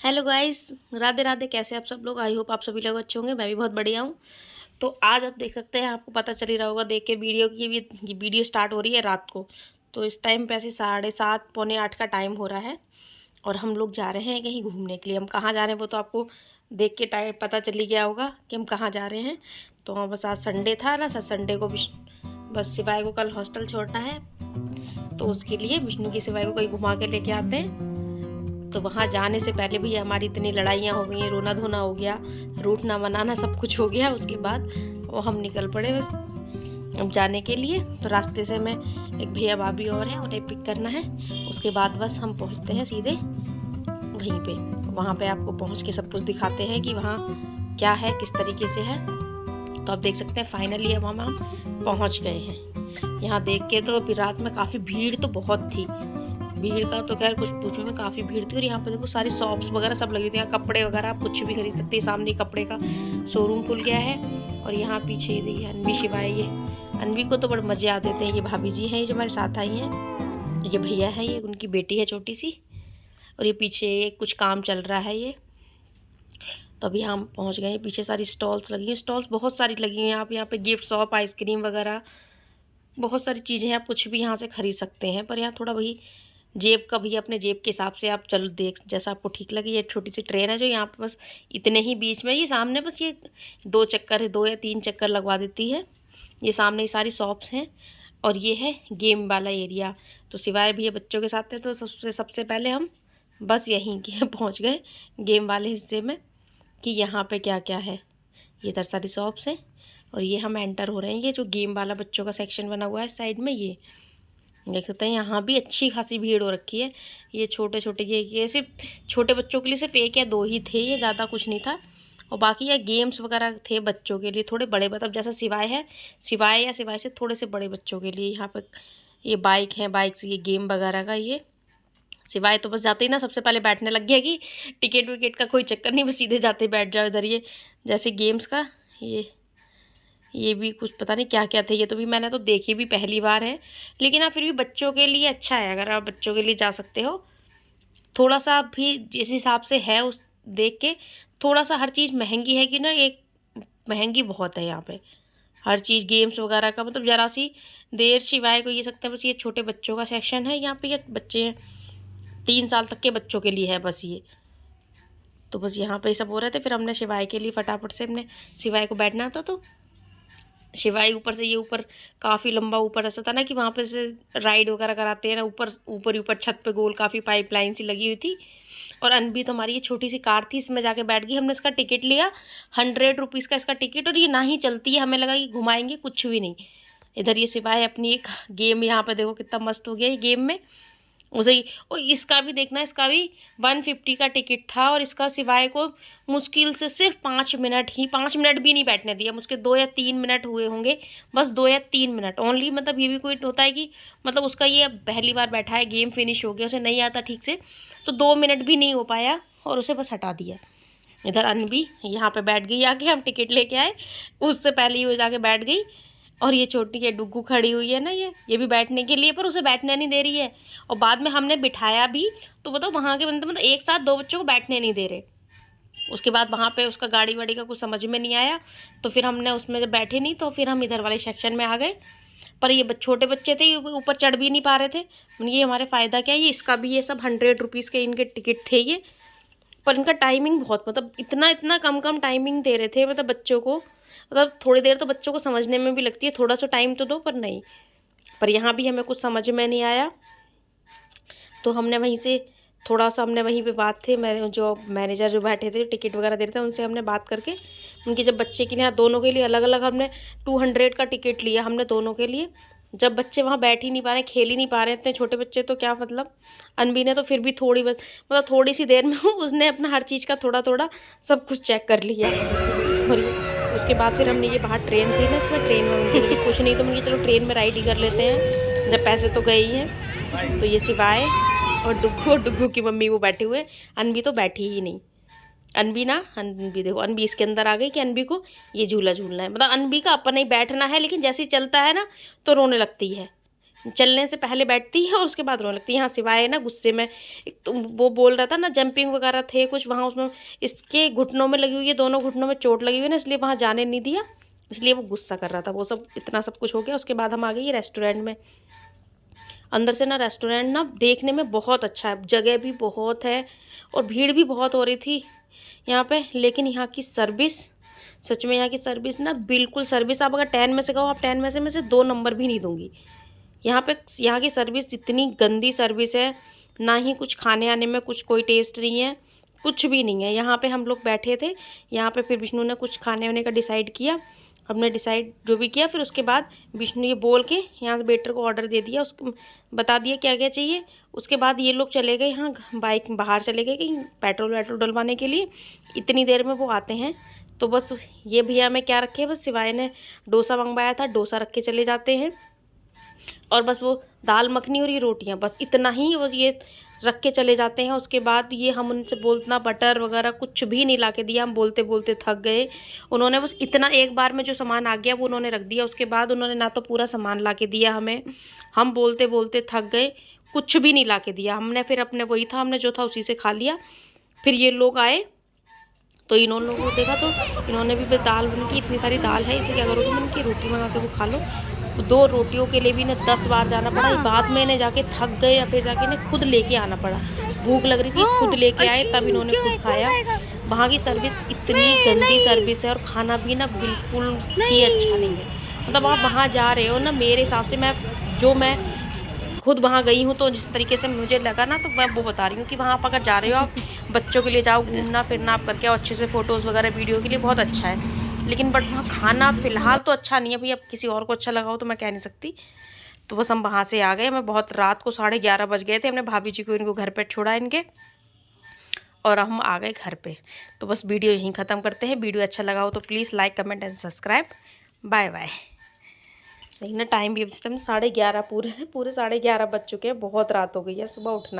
Hello guys, Radhe Radhe. कैसे आप सब लोग? आई होप आप सभी लोग अच्छे होंगे। मैं भी बहुत बढ़िया हूँ। तो आज आप देख सकते हैं, आपको पता चल ही रहा होगा देख के वीडियो की। ये वीडियो स्टार्ट हो रही है रात को, तो इस टाइम पे ऐसे 7:30 पौने 8 का टाइम हो रहा है और हम लोग जा रहे हैं कहीं घूमने के लिए। हम कहाँ जा रहे हैं वो तो आपको देख के टाइम पता चल ही गया होगा कि हम कहाँ जा रहे हैं। तो हाँ, बस आज संडे था ना, संडे को बस शिवाय को कल हॉस्टल छोड़ना है, तो उसके लिए विष्णु की शिवाय को कहीं घुमा के लेके आते हैं। तो वहाँ जाने से पहले भी हमारी इतनी लड़ाइयाँ हो गई, रोना धोना हो गया, रूठना मनाना सब कुछ हो गया। उसके बाद वो हम निकल पड़े बस अब जाने के लिए। तो रास्ते से मैं एक भैया भाभी और हैं, उन्हें पिक करना है। उसके बाद बस हम पहुँचते हैं सीधे वहीं पे। वहाँ पे आपको पहुँच के सब कुछ दिखाते हैं कि वहाँ क्या है, किस तरीके से है। तो आप देख सकते हैं फाइनली अब हम पहुँच गए हैं। यहाँ देख के तो अभी रात में काफ़ी भीड़ तो बहुत थी। भीड़ का तो खैर कुछ पूछने में, काफ़ी भीड़ थी। और यहाँ पे देखो सारी शॉप्स वगैरह सब लगी थी। यहाँ कपड़े वगैरह आप कुछ भी खरीद सकते हैं। सामने कपड़े का शोरूम खुल गया है। और यहाँ पीछे ये अनवी शिवाय, ये अनवी को तो बड़े मज़े आ देते हैं। ये भाभी जी हैं, ये जो हमारे साथ आई हैं। ये भैया हैं, ये उनकी बेटी है छोटी सी। और ये पीछे कुछ काम चल रहा है ये। तो अभी हम पहुँच गए हैं। पीछे सारी स्टॉल्स लगी हैं, स्टॉल्स बहुत सारी लगी हैं। आप यहाँ पे गिफ्ट शॉप, आइसक्रीम वगैरह बहुत सारी चीज़ें हैं। आप कुछ भी यहाँ से ख़रीद सकते हैं। पर यहाँ थोड़ा वही जेब का भी, अपने जेब के हिसाब से आप चलो, देख जैसा आपको ठीक लगे। ये छोटी सी ट्रेन है जो यहाँ पे बस इतने ही बीच में, ये सामने बस ये 2 या 3 चक्कर लगवा देती है। ये सामने ही सारी शॉप्स हैं। और ये है गेम वाला एरिया। तो सिवाय भी ये बच्चों के साथ है, तो सबसे पहले हम बस यहीं के पहुँच गए गेम वाले हिस्से में कि यहाँ पे क्या क्या है। ये इधर सारी शॉप्स हैं और ये हम एंटर हो रहे हैं। ये जो गेम वाला बच्चों का सेक्शन बना हुआ है साइड में, ये देख सकते हैं। यहाँ भी अच्छी खासी भीड़ हो रखी है। ये छोटे छोटे ये सिर्फ छोटे बच्चों के लिए सिर्फ 1 या 2 ही थे, ये ज़्यादा कुछ नहीं था। और बाकी ये गेम्स वगैरह थे बच्चों के लिए, थोड़े बड़े, मतलब जैसा सिवाय है, सिवाय या सिवाय से थोड़े से बड़े बच्चों के लिए। यहाँ पर ये बाइक है, बाइक से ये गेम वगैरह का। ये सिवाय तो बस जाते ही ना सबसे पहले बैठने लग गया कि टिकट विकेट का कोई चक्कर नहीं, बस सीधे जाते बैठ जाओ इधर। ये जैसे गेम्स का ये भी कुछ पता नहीं क्या क्या थे। ये तो भी मैंने तो देखी भी पहली बार है, लेकिन हाँ फिर भी बच्चों के लिए अच्छा है। अगर आप बच्चों के लिए जा सकते हो, थोड़ा सा भी जिस हिसाब से है उस देख के, थोड़ा सा हर चीज़ महंगी है कि ना, एक महंगी बहुत है यहाँ पे हर चीज़। गेम्स वगैरह का मतलब ज़रा सी देर शिवाय को ये सकते हैं। बस ये छोटे बच्चों का सेक्शन है यहाँ पे। ये बच्चे हैं 3 साल तक के बच्चों के लिए है बस ये। तो बस यहाँ पे सब हो रहे थे। फिर हमने शिवाय के लिए फटाफट से, हमने शिवाय को बैठना था, तो शिवाय ऊपर से, ये ऊपर काफ़ी लंबा ऊपर ऐसा था ना कि वहाँ पे से राइड वगैरह कराते हैं ना, ऊपर छत पे गोल काफ़ी पाइपलाइन सी लगी हुई थी। और अनबी तो हमारी ये छोटी सी कार थी, इसमें जाके बैठ गई। हमने इसका टिकट लिया 100 रुपीज़ का इसका टिकट, और ये ना ही चलती है। हमें लगा कि घुमाएंगे, कुछ भी नहीं। इधर ये शिवाय अपनी एक गेम, यहाँ पे देखो कितना मस्त हो गया ये गेम में उसे ही। और इसका भी देखना, इसका भी 150 का टिकट था। और इसका सिवाय को मुश्किल से सिर्फ 5 मिनट ही, 5 मिनट भी नहीं बैठने दिया। मुझके 2 या 3 मिनट हुए होंगे, बस 2 या 3 मिनट ओनली। मतलब ये भी कोई होता है कि मतलब उसका ये पहली बार बैठा है, गेम फिनिश हो गया, उसे नहीं आता ठीक से, तो 2 मिनट भी नहीं हो पाया और उसे बस हटा दिया। इधर अनबी यहाँ पे बैठ गई आके, हम टिकट लेके आए, उससे पहले ही वो जाके बैठ गई। और ये छोटी ये डुग्गू खड़ी हुई है ना, ये भी बैठने के लिए, पर उसे बैठने नहीं दे रही है। और बाद में हमने बिठाया भी, तो बताओ वहाँ के बंदे मतलब एक साथ 2 बच्चों को बैठने नहीं दे रहे। उसके बाद वहाँ पे उसका गाड़ी वाड़ी का कुछ समझ में नहीं आया, तो फिर हमने उसमें जब बैठे नहीं, तो फिर हम इधर वाले सेक्शन में आ गए। पर ये छोटे बच्चे थे, ये ऊपर चढ़ भी नहीं पा रहे थे। ये हमारे फ़ायदा क्या है, ये इसका भी ये सब 100 रुपीज़ के इनके टिकट थे ये। पर इनका टाइमिंग बहुत, मतलब इतना इतना कम टाइमिंग दे रहे थे, मतलब बच्चों को, मतलब थोड़ी देर तो बच्चों को समझने में भी लगती है, थोड़ा सा टाइम तो दो, पर नहीं। पर यहाँ भी हमें कुछ समझ में नहीं आया, तो हमने वहीं से थोड़ा सा, हमने वहीं पे बात थे, मेरे जो मैनेजर जो बैठे थे टिकट वगैरह दे रहे थे, उनसे हमने बात करके उनके, जब बच्चे के लिए दोनों के लिए अलग अलग हमने 200 का टिकट लिया हमने दोनों के लिए। जब बच्चे वहाँ बैठ ही नहीं पा रहे, खेल ही नहीं पा रहे, इतने छोटे बच्चे, तो क्या मतलब। अनबी ने तो फिर भी थोड़ी बस, मतलब थोड़ी सी देर में उसने अपना हर चीज़ का थोड़ा थोड़ा सब कुछ चेक कर लिया। और ये उसके बाद फिर हमने, ये बाहर ट्रेन थी ना, इसमें ट्रेन में उनके लिए कुछ नहीं, तो मुझे चलो ट्रेन में राइड ही कर लेते हैं, जब पैसे तो गए ही हैं। तो ये सिवाय और डुग्गू की मम्मी वो बैठे हुए, अनबी तो बैठी ही नहीं। अनबी देखो, अनबी इसके अंदर आ गई कि अनबी को ये झूला झूलना है। मतलब अनबी का अपना ही बैठना है, लेकिन जैसे ही चलता है ना तो रोने लगती है। चलने से पहले बैठती है और उसके बाद रोने लगती है। यहाँ सिवाय ना गुस्से में, एक तो वो बोल रहा था ना जंपिंग वगैरह थे कुछ वहाँ, उसमें इसके घुटनों में लगी हुई है, दोनों घुटनों में चोट लगी हुई है ना, इसलिए वहाँ जाने नहीं दिया, इसलिए वो गुस्सा कर रहा था। वो सब इतना सब कुछ हो गया। उसके बाद हम आ गए रेस्टोरेंट में। अंदर से ना रेस्टोरेंट ना देखने में बहुत अच्छा है, जगह भी बहुत है और भीड़ भी बहुत हो रही थी यहाँ पे। लेकिन यहाँ की सर्विस, सच में यहाँ की सर्विस ना बिल्कुल सर्विस, आप अगर 10 में से कहो, आप 10 में से 2 नंबर भी नहीं दूंगी। यहाँ की सर्विस इतनी गंदी सर्विस है ना, ही कुछ खाने आने में कुछ कोई टेस्ट नहीं है, कुछ भी नहीं है। यहाँ पे हम लोग बैठे थे, यहाँ पे फिर विष्णु ने कुछ खाने वाने का डिसाइड किया, हमने डिसाइड जो भी किया, फिर उसके बाद विष्णु ये बोल के यहाँ से वेटर को ऑर्डर दे दिया, उसको बता दिया क्या क्या चाहिए। उसके बाद ये लोग चले गए यहाँ बाइक बाहर चले गए कहीं पेट्रोल डलवाने के लिए। इतनी देर में वो आते हैं। तो बस ये भैया में क्या रखे, बस सिवाय ने डोसा मंगवाया था, डोसा रख के चले जाते हैं और बस वो दाल मखनी और ये रोटियां, बस इतना ही और ये रख के चले जाते हैं। उसके बाद ये हम उनसे बोलना बटर वगैरह कुछ भी नहीं ला के दिया, हम बोलते बोलते थक गए। उन्होंने बस इतना एक बार में जो सामान आ गया वो उन्होंने रख दिया। उसके बाद उन्होंने ना तो पूरा सामान ला के दिया हमें, हम बोलते बोलते थक गए, कुछ भी नहीं ला के दिया। हमने फिर अपने वही था, हमने जो था उसी से खा लिया। फिर ये लोग आए तो इन्होंने लोगों को देखा तो इन्होंने भी दाल, उनकी इतनी सारी दाल है, इसे क्या करोगे, उनकी रोटी मंगा के वो खा लो। तो 2 रोटियों के लिए भी इन्हें 10 बार जाना पड़ा। बाद में इन्हें जाके थक गए या फिर जाके इन्हें खुद लेके आना पड़ा। भूख लग रही थी, खुद लेके आए, तब इन्होंने खुद खाया। वहाँ की सर्विस इतनी गंदी सर्विस है और खाना भी ना बिल्कुल ही अच्छा नहीं है। मतलब आप वहाँ जा रहे हो ना, मेरे हिसाब से मैं खुद वहाँ गई हूँ तो जिस तरीके से मुझे लगा ना, तो मैं वो बता रही हूँ कि वहाँ आप अगर जा रहे हो, आप बच्चों के लिए जाओ, घूमना फिरना आप करके आओ अच्छे से, फ़ोटोज़ वगैरह वीडियो के लिए बहुत अच्छा है। लेकिन बट वहाँ खाना फ़िलहाल तो अच्छा नहीं है भैया, अब किसी और को अच्छा लगा हो तो मैं कह नहीं सकती। तो बस हम वहाँ से आ गए। हमें बहुत रात को 11:30 बज गए थे। हमने भाभी जी को इनको घर पर छोड़ा इनके, और हम आ गए घर पे। तो बस वीडियो यहीं ख़त्म करते हैं। वीडियो अच्छा लगा हो तो please like comment and subscribe. Bye bye. सही ना, टाइम भी इस टाइम 11:30 पूरे 11:30 बज चुके हैं, बहुत रात हो गई है, सुबह उठना।